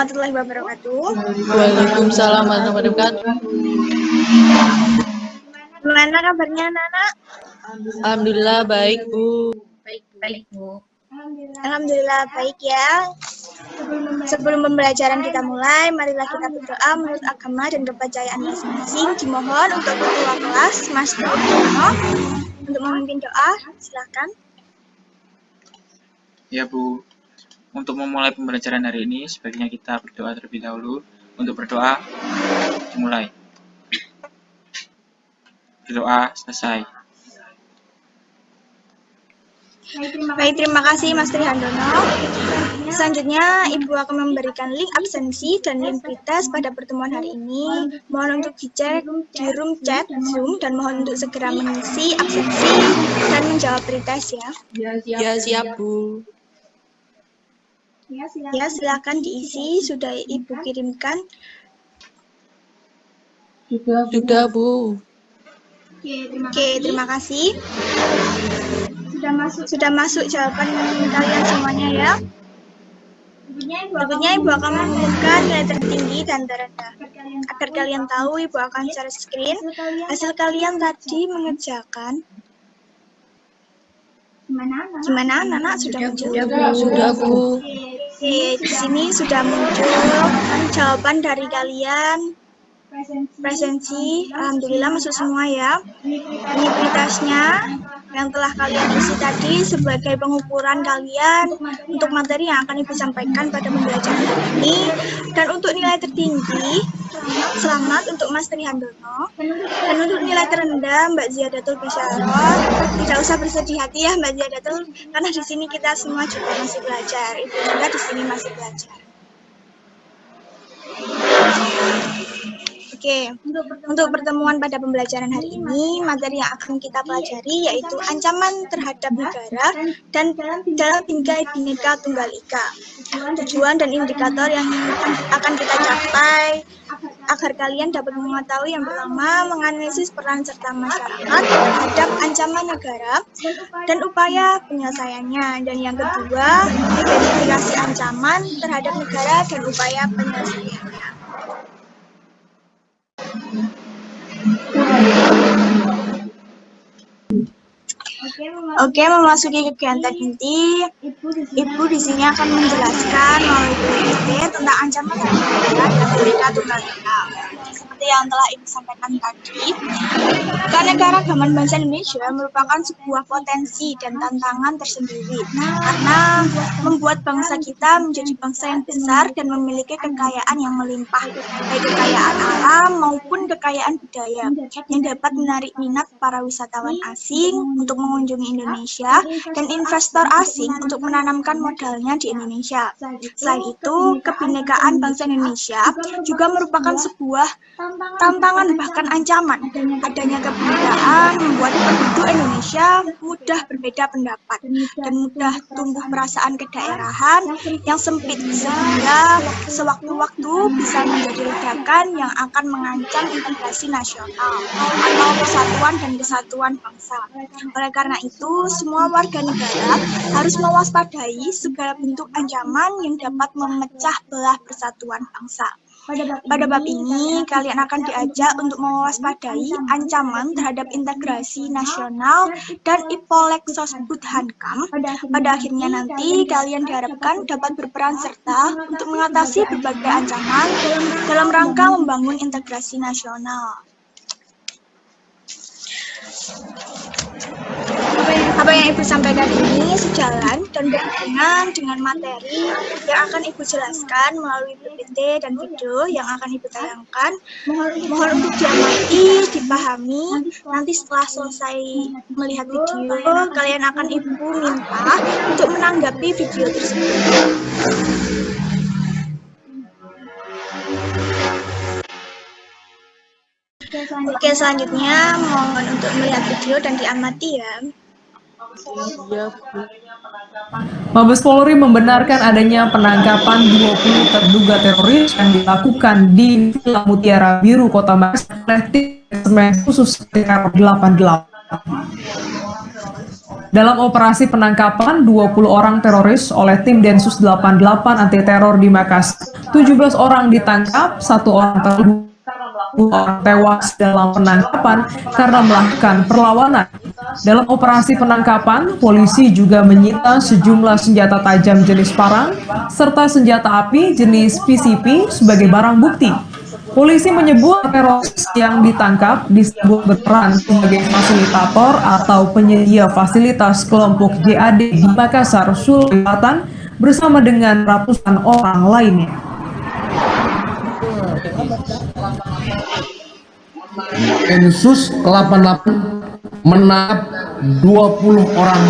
warahmatullahi wabarakatuh. Waalaikumsalam warahmatullahi wabarakatuh. Gimana kabarnya anak-anak? Alhamdulillah baik, Bu. Baik, Bu. Alhamdulillah baik ya. Sebelum pembelajaran kita mulai, marilah kita berdoa menurut agama dan kepercayaan masing-masing. Dimohon untuk ketua kelas, Mas Dono, untuk memimpin doa. Silakan. Ya Bu, untuk memulai pembelajaran hari ini, sebaiknya kita berdoa terlebih dahulu. Untuk berdoa, dimulai. Berdoa selesai. Baik, terima kasih Mas Trihandono. Selanjutnya, Ibu akan memberikan link absensi dan link pretest pada pertemuan hari ini. Mohon untuk dicek di room chat Zoom dan mohon untuk segera mengisi absensi dan menjawab pretest ya. Ya, siap, Bu. Ya, silakan diisi. Sudah Ibu kirimkan. Sudah, Bu. Oke, terima kasih. Sudah masuk jawaban kalian semuanya ya. Berikutnya Ibu akan mengumumkan nilai tertinggi dan terendah. Agar kalian tahu, Ibu akan share screen hasil kalian tadi mengerjakan. Gimana anak-anak sudah muncul? Sudah, Bu. Oke, di sini sudah muncul jawaban dari kalian. Presensi, alhamdulillah masuk semua ya. Ini pretestnya yang telah kalian isi tadi sebagai pengukuran kalian untuk materi yang akan Ibu sampaikan pada pembelajaran hari ini. Dan untuk nilai tertinggi, selamat untuk Mas Trihandono. Dan untuk nilai terendah, Mbak Ziyadatul Bisyarah. Tidak usah bersedih hati ya Mbak Ziyadatul, karena di sini kita semua juga masih belajar. Ibu juga di sini masih belajar. Oke, untuk pertemuan pada pembelajaran hari ini, materi yang akan kita pelajari yaitu ancaman terhadap negara dan dalam Bhinneka Tunggal Ika. Tujuan dan indikator yang akan kita capai agar kalian dapat mengetahui yang pertama, menganalisis peran serta masyarakat terhadap ancaman negara dan upaya penyelesaiannya. Dan yang kedua, identifikasi ancaman terhadap negara dan upaya penyelesaiannya. Oke, memasuki kegiatan inti, Ibu di sini akan menjelaskan melalui PPT tentang ancaman terhadap negara dan Bhinneka Tunggal Ika. Seperti yang telah Ibu sampaikan tadi, keanekaragaman bangsa Indonesia merupakan sebuah potensi dan tantangan tersendiri karena membuat bangsa kita menjadi bangsa yang besar dan memiliki kekayaan yang melimpah, baik kekayaan alam maupun kekayaan budaya yang dapat menarik minat para wisatawan asing untuk mengunjungi Indonesia dan investor asing untuk menanamkan modalnya di Indonesia. Selain itu, kebinekaan bangsa Indonesia juga merupakan sebuah tantangan bahkan ancaman. Adanya kebinekaan membuat penduduk Indonesia mudah berbeda pendapat dan mudah tumbuh perasaan kedaerahan yang sempit sehingga sewaktu-waktu bisa menjadi ledakan yang akan mengancam integrasi nasional atau persatuan dan kesatuan bangsa. Oleh karena itu, semua warga negara harus mewaspadai segala bentuk ancaman yang dapat memecah belah persatuan bangsa. Pada bab ini, kalian akan diajak untuk mewaspadai ancaman terhadap integrasi nasional dan Ipolexos Budhankam. Pada akhirnya nanti, kalian diharapkan dapat berperan serta untuk mengatasi berbagai ancaman dalam rangka membangun integrasi nasional. Apa yang Ibu sampaikan ini sejalan dan berhubungan dengan materi yang akan Ibu jelaskan melalui PPT dan video yang akan Ibu tayangkan. Mohon untuk diamati, dipahami. Nanti setelah selesai melihat video, kalian akan Ibu minta untuk menanggapi video tersebut. Oke, selanjutnya mohon untuk melihat video dan diamati ya. Ya, Bu. Mabes Polri membenarkan adanya penangkapan 20 terduga teroris yang dilakukan di Villa Mutiara Biru, Kota Makassar oleh tim Semen Khusus TKR 88. Dalam operasi penangkapan 20 orang teroris oleh tim Densus 88 anti teror di Makassar, 17 orang ditangkap, 1 orang terluka, 2 orang tewas dalam penangkapan karena melakukan perlawanan. Dalam operasi penangkapan, polisi juga menyita sejumlah senjata tajam jenis parang serta senjata api jenis PCP sebagai barang bukti. Polisi menyebut teroris yang ditangkap disebut berperan sebagai fasilitator atau penyedia fasilitas kelompok JAD di Makassar, Sulawesi Selatan bersama dengan ratusan orang lainnya. Densus 88 menangkap 20 orang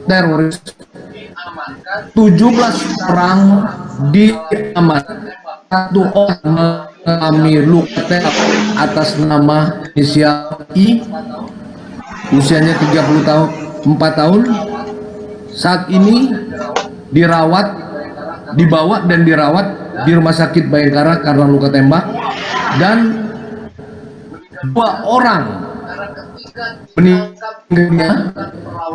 teroris, 17 orang diamankan, 1 orang mengalami luka tembak atas nama inisial I, usianya 4 tahun. Saat ini dibawa dan dirawat di Rumah Sakit Bayangkara karena luka tembak, dan 2 orang meninggalnya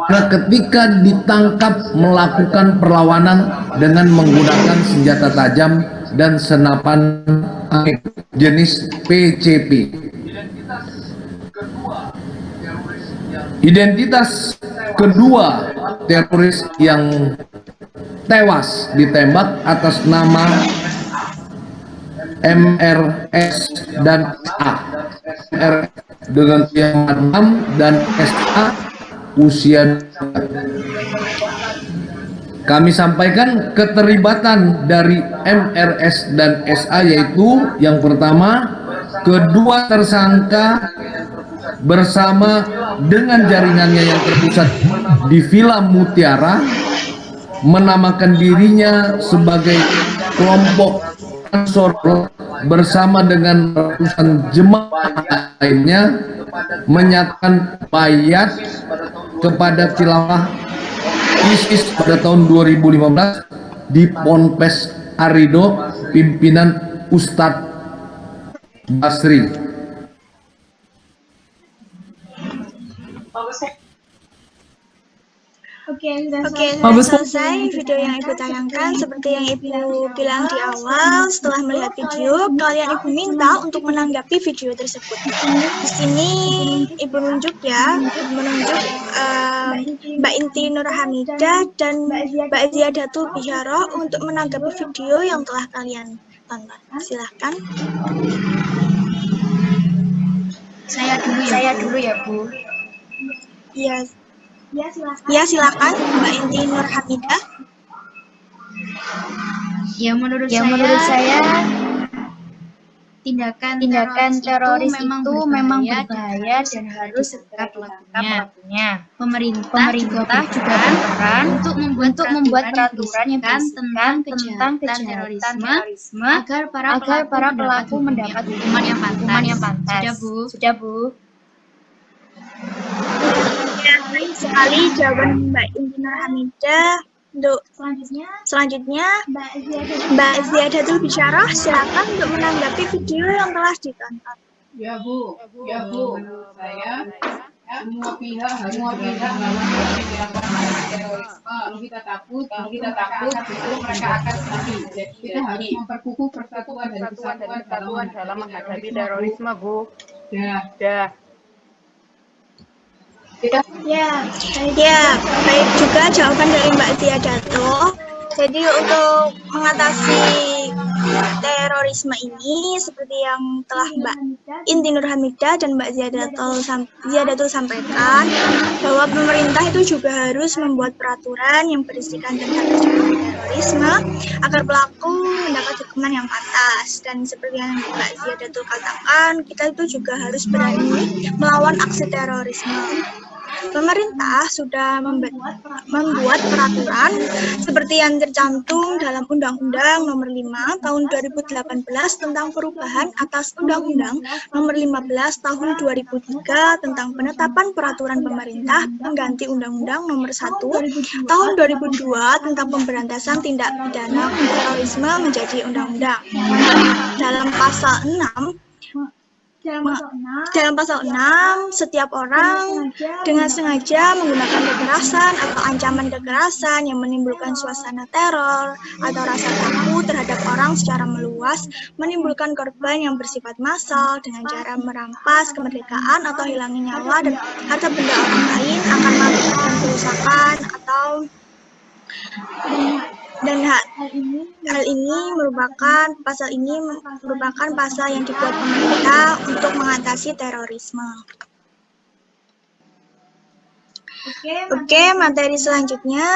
karena ketika ditangkap melakukan perlawanan dengan menggunakan senjata tajam dan senapan angin jenis PCP. Identitas kedua teroris yang tewas ditembak atas nama MRS dan A. MR dengan usia 6 dan SA usia 2. Kami sampaikan keterlibatan dari MRS dan SA yaitu yang pertama, kedua tersangka bersama dengan jaringannya yang terpusat di Villa Mutiara menamakan dirinya sebagai kelompok Ansor bersama dengan ratusan jemaah lainnya menyatakan bayat kepada khilafah ISIS pada tahun 2015 di Ponpes Arido pimpinan Ustadz Basri. Oke, sudah selesai video yang Ibu tayangkan. Seperti yang Ibu bilang di awal, setelah melihat video, kalian Ibu minta untuk menanggapi video tersebut. Di sini Ibu menunjuk Mbak Inti Nurhamidah dan Mbak Ziadatul Bisyara untuk menanggapi video yang telah kalian tonton. Silahkan. Saya dulu ya, Bu. Ya, silakan Mbak Inti Nurhamidah. Ya, menurut saya tindakan teroris itu memang berbahaya dan harus segera ditangkap pelakunya. Pemerintah juga berperan untuk membuat peraturan yang berisikan tentang kejahatan terorisme agar para pelaku mendapat hukuman yang pantas. Sudah, Bu. Baik sekali jawaban Mbak Inti Nurhamidah. Untuk selanjutnya Mbak Ziadatul Bisyara, silakan untuk menanggapi video yang telah ditonton. Ya Bu, menurut saya semua pihak harus melakukan terorisme. Kalau kita takut, justru mereka akan mati. Jadi kita harus memperkukuh persatuan dan kesatuan dalam menghadapi terorisme, Bu. Ya. Ya, baik juga jawaban dari Mbak Ziadatul. Jadi untuk mengatasi terorisme ini, seperti yang telah Mbak Inti Nurhamidah dan Mbak Ziadatul sampaikan, bahwa pemerintah itu juga harus membuat peraturan yang berisikan tentang kejahatan terorisme agar pelaku mendapat hukuman yang pantas. Dan seperti yang Mbak Ziadatul katakan, kita itu juga harus berani melawan aksi terorisme. Pemerintah sudah membuat peraturan seperti yang tercantum dalam Undang-Undang Nomor 5 Tahun 2018 tentang perubahan atas Undang-Undang Nomor 15 Tahun 2003 tentang penetapan peraturan pemerintah pengganti Undang-Undang Nomor 1 Tahun 2002 tentang pemberantasan tindak pidana terorisme menjadi undang-undang. Dalam pasal 6 Dalam pasal 6, setiap orang dengan sengaja menggunakan kekerasan atau ancaman kekerasan yang menimbulkan suasana teror atau rasa takut terhadap orang secara meluas, menimbulkan korban yang bersifat massal dengan cara merampas kemerdekaan atau hilangi nyawa dan harta benda orang lain, akan melakukan kerusakan atau hal ini merupakan pasal yang dibuat pemerintah untuk mengatasi terorisme. Oke, materi selanjutnya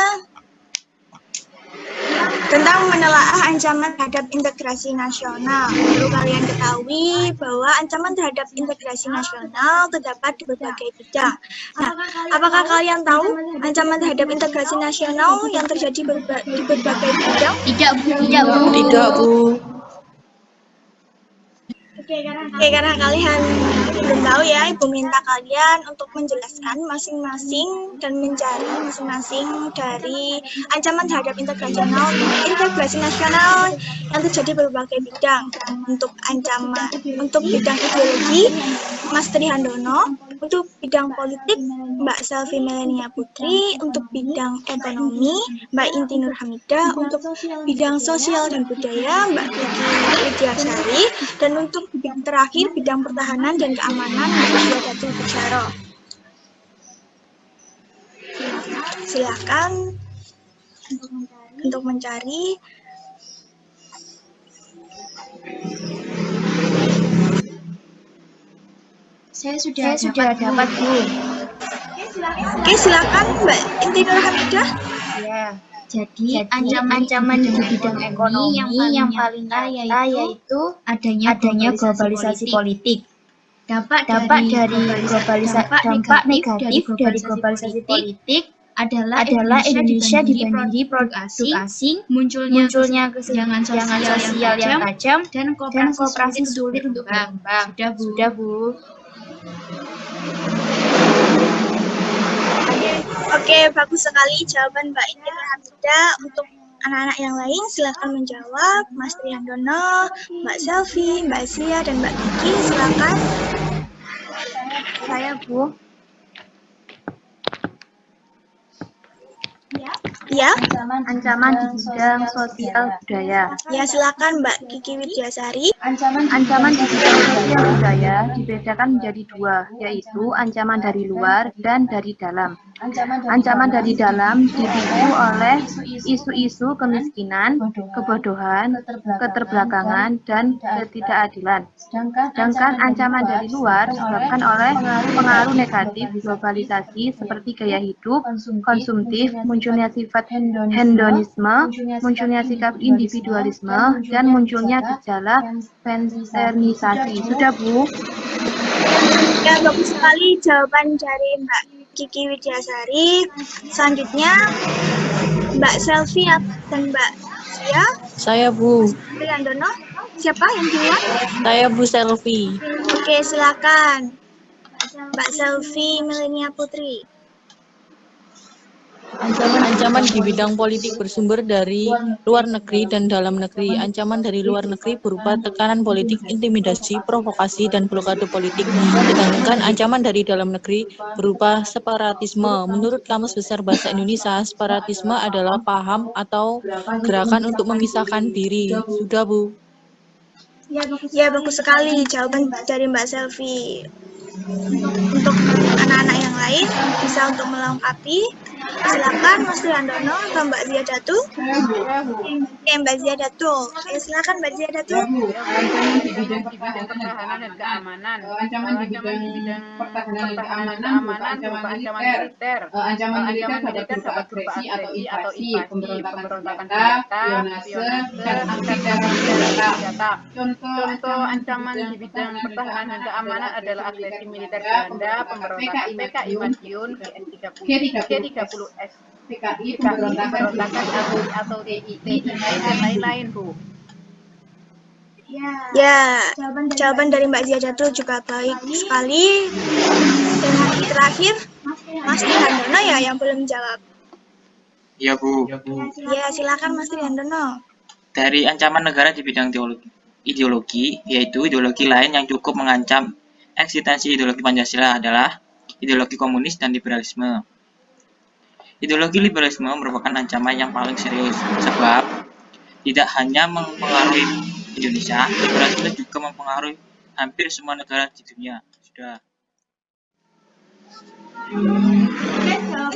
tentang menelaah ancaman terhadap integrasi nasional. Perlu kalian ketahui bahwa ancaman terhadap integrasi nasional terdapat di berbagai bidang. Nah, apakah kalian tahu ancaman terhadap integrasi nasional yang terjadi di berbagai bidang? Tidak, Bu. Tidak, Bu. Oke, karena kalian belum tahu ya, Ibu minta kalian untuk menjelaskan masing-masing dan mencari masing-masing dari ancaman terhadap integrasi nasional yang terjadi berbagai bidang. Untuk bidang ideologi, Mas Trihandono, untuk bidang politik, Mbak Selvi Melania Putri, untuk bidang ekonomi, Mbak Inti Nurhamidah, untuk bidang sosial dan budaya, Mbak Kiki Widyasari, dan untuk terakhir bidang pertahanan dan keamanan, Mbak Zia Datul Bicharo. Silakan untuk mencari. Saya sudah dapat, Bu. Oke, silakan Mbak Inti Nurhamidah. Ya. Jadi ancaman di bidang ekonomi yang paling nyata yaitu adanya globalisasi politik. Dampak dari dampak negatif dari globalisasi politik adalah Indonesia dibanding produk asing, munculnya kesenjangan sosial yang tajam, dan kooperasi sulit untuk berkembang. Sudah, Bu. Oke, bagus sekali jawaban Mbak Inti Nurhamidah. Untuk anak-anak yang lain, silakan menjawab. Mas Trihandono, Mbak Selvi, Mbak Zia, dan Mbak Kiki, silakan. Saya, Bu. Ya, Ancaman di bidang sosial budaya. ya silakan Mbak Kiki Widyasari. Ancaman di bidang sosial budaya dibedakan menjadi dua, yaitu ancaman dari luar dan dari dalam. Ancaman dari dalam dipicu oleh isu-isu kemiskinan, kebodohan, keterbelakangan, dan ketidakadilan. Sedangkan ancaman dari luar disebabkan oleh pengaruh negatif globalisasi seperti gaya hidup konsumtif, munculnya sifat hedonisme, munculnya sikap individualisme, dan munculnya gejala westernisasi. Sudah, Bu? Ya, bagus sekali jawaban dari Mbak Kiki Widyasari. Selanjutnya Mbak Selvi dan Mbak Zia. Saya, Bu. Trihandono, siapa yang duluan? Saya, Bu Selvi. Oke, silakan Mbak Selvi Melania Putri. Ancaman di bidang politik bersumber dari luar negeri dan dalam negeri. Ancaman dari luar negeri berupa tekanan politik, intimidasi, provokasi, dan blokade politik. Sedangkan ancaman dari dalam negeri berupa separatisme. Menurut Kamus Besar Bahasa Indonesia, separatisme adalah paham atau gerakan untuk memisahkan diri. Sudah, Bu? Ya, bagus sekali jawaban dari Mbak Selvi. Untuk anak-anak yang lain bisa untuk melengkapi. Silakan Mas Trihandono atau Mbak Zia Datul. Oke, Mbak Zia Datul. Oke, silakan Mbak Zia Datul. Ancaman di bidang pertahanan dan keamanan. Ancaman di bidang pertahanan dan keamanan berupa ancaman militer. Ancaman militer dapat berupa agresi atau invasi, pemberontakan senjata, spionase, dan aksi senjata. Contoh ancaman di bidang pertahanan dan keamanan adalah agresi militer Belanda, pemberontakan PKI Madiun, G30S, PKI, pemberontakan atau TII, dan lain-lain, Bu. Ya, jawaban dari Mbak Zia Datul juga baik sekali. Dan terakhir, Mas Trihandono ya yang belum jawab. Iya, Bu. Ya, silakan Mas Trihandono. Dari ancaman negara di bidang ideologi, yaitu ideologi lain yang cukup mengancam eksistensi ideologi Pancasila adalah ideologi komunis dan liberalisme. Ideologi liberalisme merupakan ancaman yang paling serius, sebab tidak hanya mempengaruhi Indonesia, liberalisme juga mempengaruhi hampir semua negara di dunia. Sudah.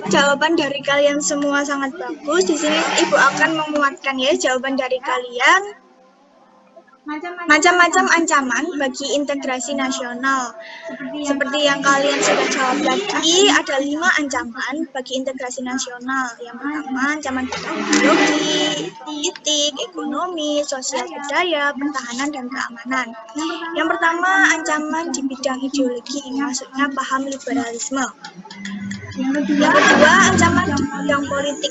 Jawaban dari kalian semua sangat bagus. Di sini Ibu akan memuatkan ya jawaban dari kalian. Macam-macam ancaman bagi integrasi nasional. Seperti yang kalian sudah jawab tadi, ada 5 ancaman bagi integrasi nasional. Yang pertama, ancaman bidang ideologi, politik, ekonomi, sosial budaya, pertahanan, dan keamanan. Yang pertama, ancaman di bidang ideologi, maksudnya paham liberalisme. Yang kedua, ancaman di bidang politik.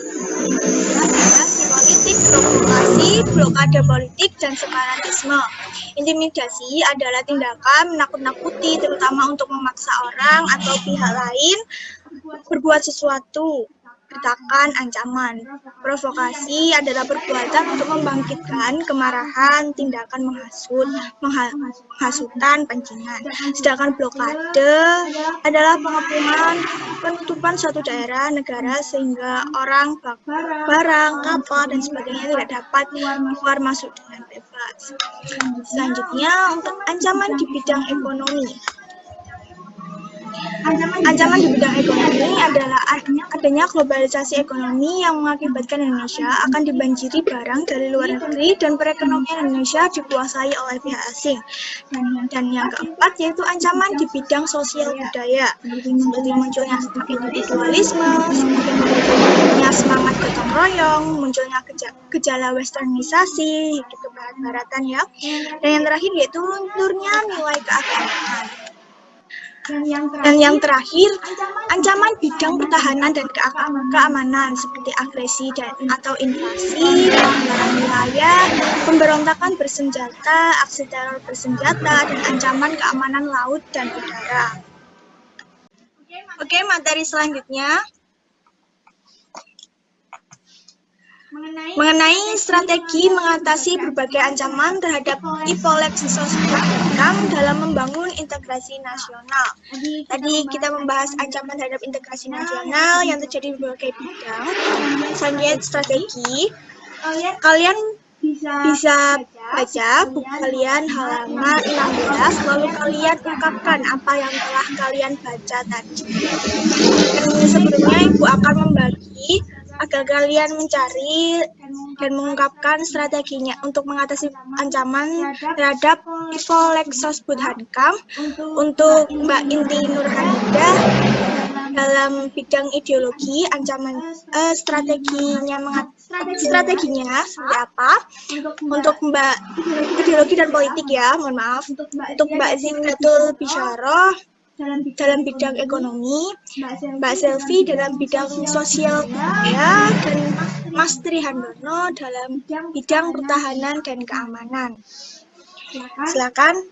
Politik, provokasi, blokade politik, dan separatisme. Intimidasi adalah tindakan menakut-nakuti, terutama untuk memaksa orang atau pihak lain berbuat sesuatu. Gertakan, ancaman. Provokasi adalah perbuatan untuk membangkitkan kemarahan, tindakan menghasut, menghasutan, pancingan. Sedangkan blokade adalah pengepungan, penutupan suatu daerah, negara, sehingga orang, barang, kapal, dan sebagainya tidak dapat keluar masuk dengan bebas. Selanjutnya, untuk ancaman di bidang ekonomi. Ancaman di bidang ekonomi adalah adanya globalisasi ekonomi yang mengakibatkan Indonesia akan dibanjiri barang dari luar negeri dan perekonomian Indonesia dikuasai oleh pihak asing. Dan yang keempat yaitu ancaman di bidang sosial budaya, seperti munculnya individualisme, munculnya semangat gotong royong, munculnya gejala westernisasi, hidup kebarat-baratan ya. Dan yang terakhir yaitu lunturnya nilai keagamaan. Dan yang terakhir, ancaman bidang pertahanan dan keamanan seperti agresi atau invasi, pelanggaran wilayah, pemberontakan bersenjata, aksi teror bersenjata, dan ancaman keamanan laut dan udara. Oke, materi selanjutnya mengenai strategi mengatasi berbagai ancaman terhadap Ipolexsos dalam membangun integrasi nasional. Tadi kita membahas ancaman terhadap integrasi nasional yang terjadi di berbagai bidang. Selanjutnya strategi. Kalian bisa baca buku kalian halaman 16, lalu kalian ungkapkan apa yang telah kalian baca tadi. Dan sebelumnya Ibu akan membagi agar kalian mencari dan mengungkapkan strateginya untuk mengatasi ancaman terhadap Ipolexsos untuk Mbak Inti Nurhamidah dalam bidang ideologi, ancaman strateginya seperti apa? Untuk Mbak ideologi dan politik ya, mohon maaf. Untuk Mbak Zingatul Bisyarah dalam bidang ekonomi, Mbak Selvi dalam bidang sosial budaya, dan Mas Trihandono dalam bidang pertahanan dan keamanan. Silakan.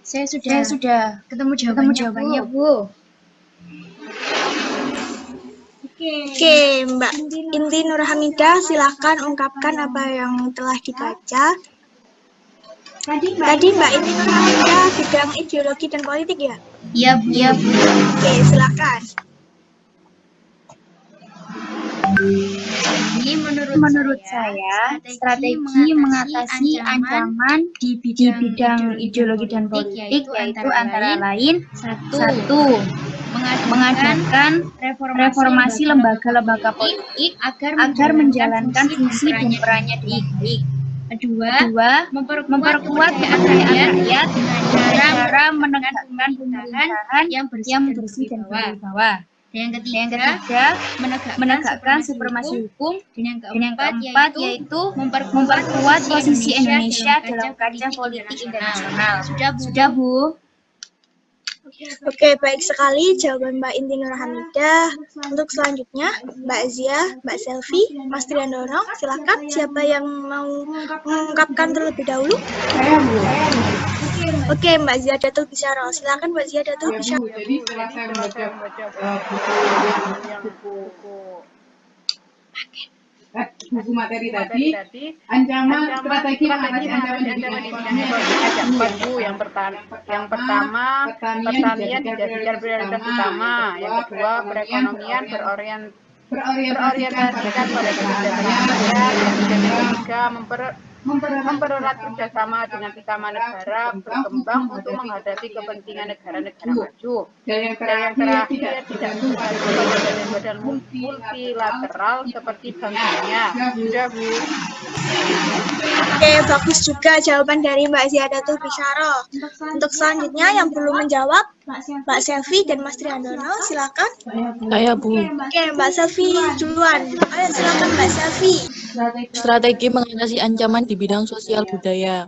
Saya sudah ketemu jawabannya, Bu. Oke, Mbak Inti Nurhamidah, silakan ungkapkan apa yang telah dibaca. Tadi Mbak Inti Nurhamidah bidang ideologi dan politik ya? Iya, Bu. Oke, silakan. Jadi menurut saya strategi mengatasi ancaman di bidang ideologi dan politik yaitu antara lain satu, mengadakan reformasi lembaga-lembaga politik agar menjalankan fungsi dan perannya dengan baik. Kedua, memperkuat kepercayaan rakyat dengan cara menegakkan pemerintahan yang bersih dan berwibawa. Dan yang ketiga, menegakkan supremasi hukum. Dan yang keempat yaitu memperkuat posisi Indonesia dalam kancah politik internasional. Sudah, Bu. Oke, baik sekali jawaban Mbak Inti Nurhamidah. Untuk selanjutnya, Mbak Zia, Mbak Selvi, Mas Trihandono, silakan. Siapa yang mau mengungkapkan terlebih dahulu? Saya, Bu. Oke, Mbak Zia Datul Bisyarah. Silakan Mbak Zia Datul Ya, Bisyarah. Bu, jadi setelah saya membaca buku buku materi tadi, ancaman strategi mengatasi ancaman di bidang ekonomi ada 4 Bu. Yang pertama pertanian dijadikan prioritas utama. Yang kedua perekonomian berorientasikan pada kesejahteraan rakyat. Dan yang ketiga mempererat kerjasama dengan sesama negara berkembang untuk menghadapi kepentingan negara-negara maju. Dan yang terakhir tidak bergantung pada badan-badan multilateral seperti Bank Dunia. Sudah Bu. Oke, bagus juga jawaban dari Mbak Ziadatul Bisyarah. Untuk selanjutnya yang belum menjawab, Mbak Selvi dan Mas Triandono, silakan. Saya Bu. Oke, Mbak Selvi duluan. Ayo silakan Mbak Selvi. Strategi mengatasi ancaman di bidang sosial budaya.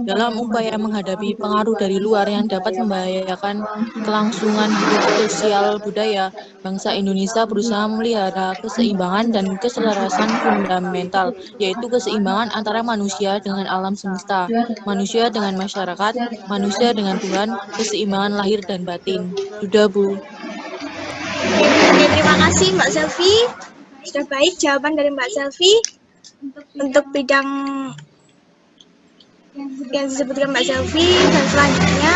Dalam upaya menghadapi pengaruh dari luar yang dapat membahayakan kelangsungan hidup sosial budaya, bangsa Indonesia berusaha memelihara keseimbangan dan keselarasan fundamental, yaitu keseimbangan antara manusia dengan alam semesta, manusia dengan masyarakat, manusia dengan Tuhan, keseimbangan lahir dan batin. Sudah Bu. Oke, terima kasih Mbak Selvi. Sudah baik jawaban dari Mbak Selvi. Untuk bidang yang disebutkan Mbak Selvi, dan selanjutnya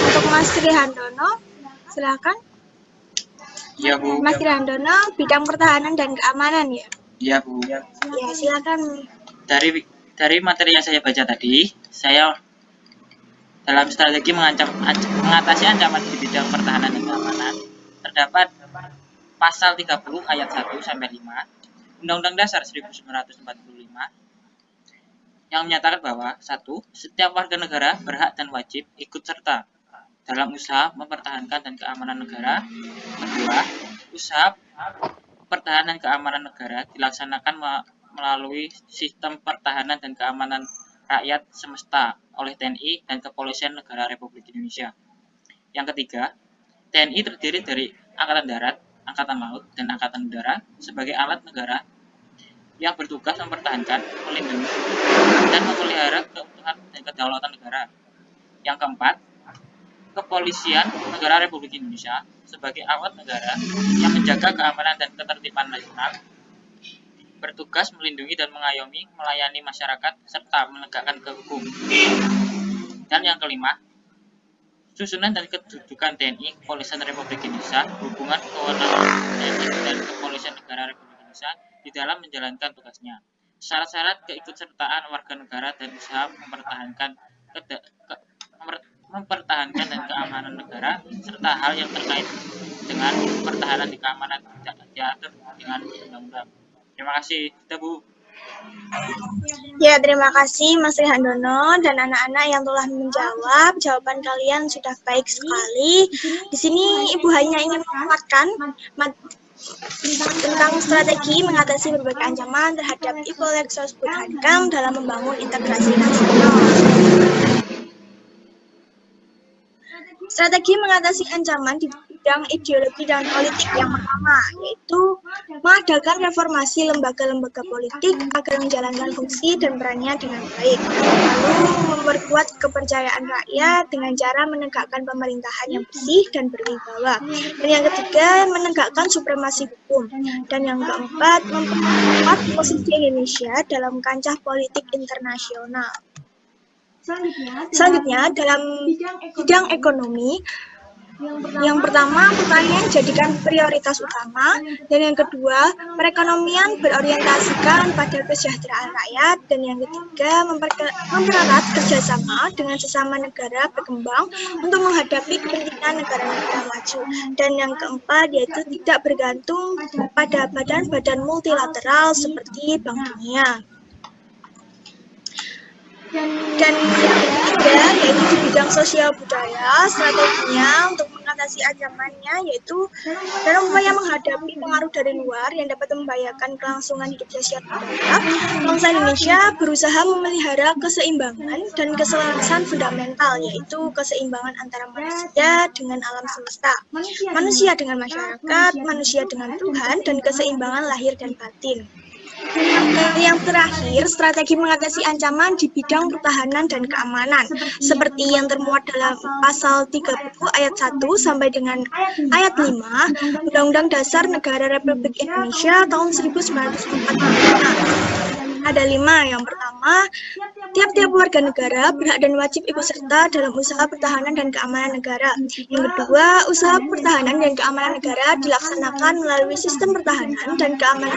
untuk Mas Trihandono, silakan. Iya Bu. Mas Trihandono, bidang pertahanan dan keamanan ya? Iya Bu. Ya, silakan. Dari materi yang saya baca tadi, saya dalam strategi mengatasi ancaman di bidang pertahanan dan keamanan terdapat pasal 30 ayat 1 sampai 5 Undang-Undang Dasar 1945 yang menyatakan bahwa 1. Setiap warga negara berhak dan wajib ikut serta dalam usaha mempertahankan dan keamanan negara. 2. Usaha pertahanan keamanan negara dilaksanakan melalui sistem pertahanan dan keamanan rakyat semesta oleh TNI dan Kepolisian Negara Republik Indonesia. Yang ketiga, TNI terdiri dari Angkatan Darat, Angkatan Laut, dan Angkatan Udara sebagai alat negara yang bertugas mempertahankan, melindungi, dan memelihara keutuhan dan kedaulatan negara. Yang keempat, Kepolisian Negara Republik Indonesia sebagai alat negara yang menjaga keamanan dan ketertiban nasional, bertugas melindungi dan mengayomi, melayani masyarakat, serta menegakkan hukum. Dan yang kelima, susunan dan kedudukan TNI Kepolisian Republik Indonesia, hubungan kewenangan TNI dan Kepolisian Negara Republik Indonesia di dalam menjalankan tugasnya, syarat-syarat keikutsertaan warga negara dan usaha mempertahankan dan keamanan negara, serta hal yang terkait dengan pertahanan dan keamanan tidak diatur dengan undang-undang. Terima kasih, kita Bu. Ya, terima kasih Mas Trihandono dan anak-anak yang telah menjawab. Jawaban kalian sudah baik sekali. Di sini Ibu hanya ingin menguatkan tentang strategi mengatasi berbagai ancaman terhadap Ipolexos-Hankam dalam membangun integrasi nasional. Strategi mengatasi ancaman di bidang ideologi dan politik yang pertama, yaitu mengadakan reformasi lembaga-lembaga politik agar menjalankan fungsi dan perannya dengan baik. Lalu memperkuat kepercayaan rakyat dengan cara menegakkan pemerintahan yang bersih dan berwibawa. Dan yang ketiga, menegakkan supremasi hukum. Dan yang keempat, memperkuat posisi Indonesia dalam kancah politik internasional. Selanjutnya, dalam bidang ekonomi, yang pertama, pertanian dijadikan prioritas utama, dan yang kedua, perekonomian berorientasikan pada kesejahteraan rakyat, dan yang ketiga, mempererat kerjasama dengan sesama negara berkembang untuk menghadapi kepentingan negara-negara maju, dan yang keempat, yaitu tidak bergantung pada badan-badan multilateral seperti Bank Dunia. Dan yang ketiga, yaitu di bidang sosial budaya, strateginya untuk mengatasi ancamannya yaitu dalam upaya menghadapi pengaruh dari luar yang dapat membahayakan kelangsungan hidup sosial budaya, bangsa Indonesia berusaha memelihara keseimbangan dan keselarasan fundamental, yaitu keseimbangan antara manusia dengan alam semesta, manusia dengan masyarakat, manusia dengan Tuhan, dan keseimbangan lahir dan batin. Dan yang terakhir, strategi mengatasi ancaman di bidang pertahanan dan keamanan, seperti yang termuat dalam pasal 30 ayat 1 sampai dengan ayat 5 Undang-Undang Dasar Negara Republik Indonesia tahun 1945. Ada 5. Yang pertama, tiap-tiap warga negara berhak dan wajib ikut serta dalam usaha pertahanan dan keamanan negara. Yang kedua, usaha pertahanan dan keamanan negara dilaksanakan melalui sistem pertahanan dan keamanan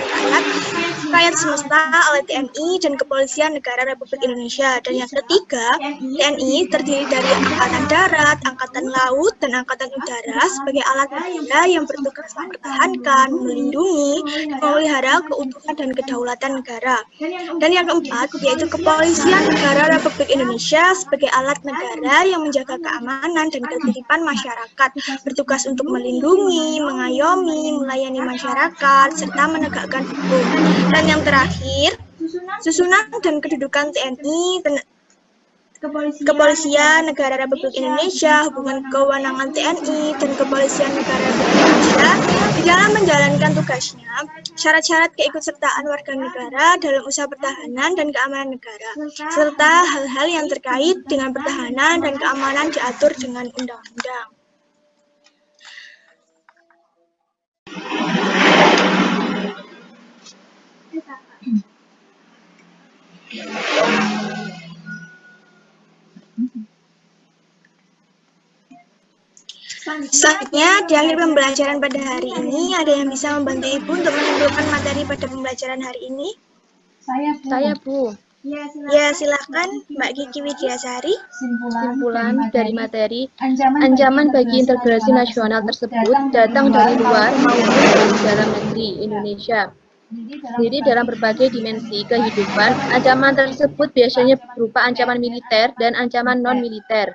rakyat semesta oleh TNI dan Kepolisian Negara Republik Indonesia. Dan yang ketiga, TNI terdiri dari Angkatan Darat, Angkatan Laut, dan Angkatan Udara sebagai alat negara yang bertugas mempertahankan, melindungi, memelihara keutuhan dan kedaulatan negara. Dan yang keempat, yaitu Kepolisian Negara Republik Indonesia sebagai alat negara yang menjaga keamanan dan ketertiban masyarakat, bertugas untuk melindungi, mengayomi, melayani masyarakat, serta menegakkan hukum. Dan yang terakhir, susunan dan kedudukan TNI, Kepolisian Negara Republik Indonesia, hubungan kewenangan TNI dan Kepolisian Negara Republik Indonesia di dalam menjalankan tugasnya, syarat-syarat keikutsertaan warga negara dalam usaha pertahanan dan keamanan negara, serta hal-hal yang terkait dengan pertahanan dan keamanan diatur dengan undang-undang. Selanjutnya, di akhir pembelajaran pada hari ini, ada yang bisa membantu Ibu untuk menyimpulkan materi pada pembelajaran hari ini? Saya, Bu. Ya, silakan Mbak Kiki Widiasari. Simpulan dari materi, ancaman bagi integrasi nasional tersebut datang dari luar maupun dari dalam negeri Indonesia. Jadi dalam berbagai dimensi kehidupan, ancaman tersebut biasanya berupa ancaman militer dan ancaman non-militer.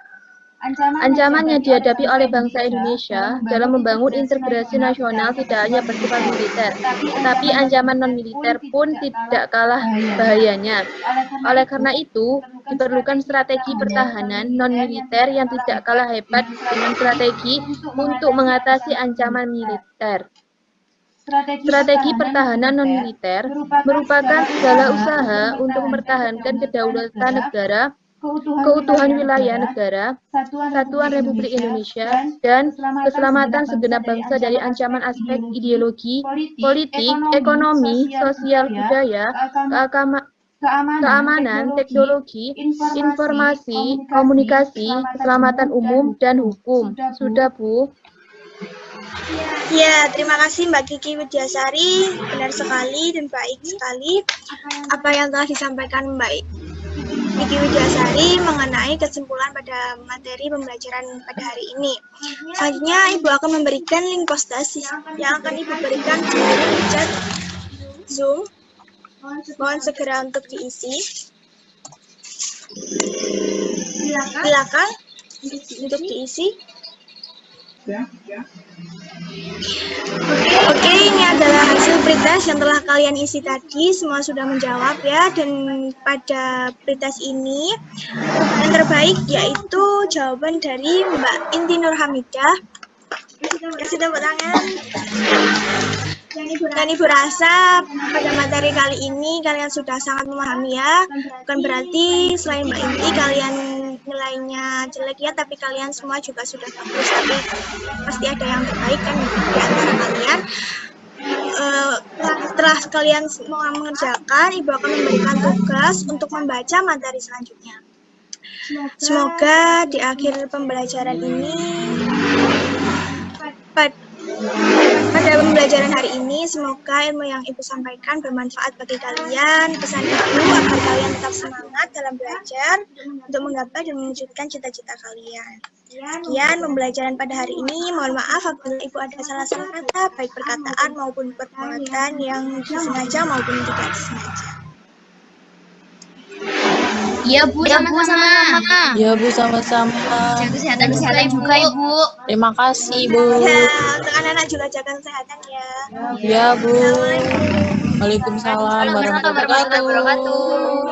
Ancaman yang dihadapi oleh bangsa Indonesia dalam membangun integrasi nasional tidak hanya bersifat militer, tetapi ancaman non-militer pun tidak kalah bahayanya. Oleh karena itu, diperlukan strategi pertahanan non-militer yang tidak kalah hebat dengan strategi untuk mengatasi ancaman militer. Strategi pertahanan non-militer merupakan segala usaha untuk mempertahankan kedaulatan negara, keutuhan wilayah negara, Kesatuan Republik Indonesia, dan keselamatan segenap bangsa dari ancaman aspek ideologi, politik, ekonomi, sosial, budaya, keamanan, teknologi, informasi, komunikasi, keselamatan umum, dan hukum. Sudah, Bu? Ya, terima kasih Mbak Kiki Widiasari. Benar sekali dan baik sekali apa yang telah disampaikan Mbak Kiki Widiasari mengenai kesimpulan pada materi pembelajaran pada hari ini. Selanjutnya, Ibu akan memberikan link postasi yang akan Ibu berikan di chat Zoom. Mohon segera untuk diisi. Silakan untuk diisi. Oke, ini adalah hasil pretest yang telah kalian isi tadi. Semua sudah menjawab ya. Dan pada pretest ini yang terbaik yaitu jawaban dari Mbak Inti Nurhamidah. Kasih tepuk tangan. Dan Ibu rasa pada materi kali ini kalian sudah sangat memahami ya. Bukan berarti selain Mbak Inti kalian nilainya jelek ya, tapi kalian semua juga sudah bagus. Tapi pasti ada yang terbaik kan di antara kalian. Setelah kalian semua mengerjakan, Ibu akan memberikan tugas untuk membaca materi selanjutnya. Semoga di akhir pembelajaran ini pada pembelajaran hari ini, semoga ilmu yang Ibu sampaikan bermanfaat bagi kalian. Pesan Ibu agar kalian tetap semangat dalam belajar untuk menggapai dan mewujudkan cita-cita kalian. Sekian pembelajaran pada hari ini. Mohon maaf apabila Ibu ada salah-salah kata, baik perkataan maupun perbuatan yang disengaja maupun tidak disengaja. Iya, Bu, sama-sama. Ya Bu, sama-sama. Jaga kesehatan juga, Ibu. Terima kasih Bu. Ya, untuk anak-anak juga jaga kesehatan ya. Ya Bu. Waalaikumsalam warahmatullahi wabarakatuh.